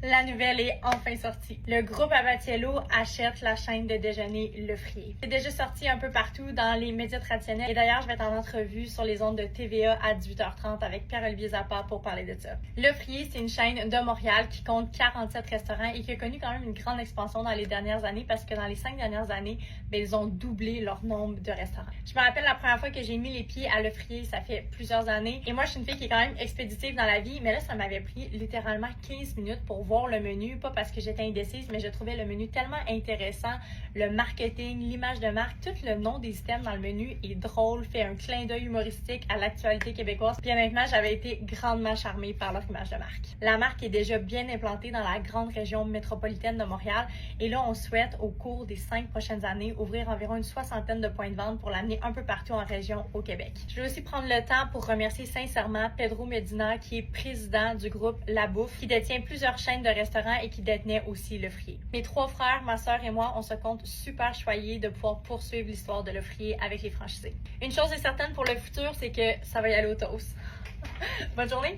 La nouvelle est enfin sortie. Le groupe Abatiello achète la chaîne de déjeuner Le Frier. C'est déjà sorti un peu partout dans les médias traditionnels. Et d'ailleurs, je vais être en entrevue sur les ondes de TVA à 18h30 avec Pierre-Olivier Zappa pour parler de ça. Le Frier, c'est une chaîne de Montréal qui compte 47 restaurants et qui a connu quand même une grande expansion dans les dernières années parce que dans les 5 dernières années, ils ont doublé leur nombre de restaurants. Je me rappelle la première fois que j'ai mis les pieds à Le Frier, ça fait plusieurs années. Et moi, je suis une fille qui est quand même expéditive dans la vie, mais là, ça m'avait pris littéralement 15 minutes pour voir le menu, pas parce que j'étais indécise, mais je trouvais le menu tellement intéressant, le marketing, l'image de marque, tout le nom des items dans le menu est drôle, fait un clin d'œil humoristique à l'actualité québécoise. Puis honnêtement, j'avais été grandement charmée par leur image de marque. La marque est déjà bien implantée dans la grande région métropolitaine de Montréal et là, on souhaite au cours des 5 prochaines années ouvrir environ une 60aine de points de vente pour l'amener un peu partout en région au Québec. Je veux aussi prendre le temps pour remercier sincèrement Pedro Medina, qui est président du groupe La Bouffe, qui détient plusieurs chaînes de restaurants et qui détenait aussi Le Frier. Mes 3 frères, ma sœur et moi, on se compte super choyés de pouvoir poursuivre l'histoire de Le Frier avec les franchisés. Une chose est certaine pour le futur, c'est que ça va y aller au toast. Bonne journée!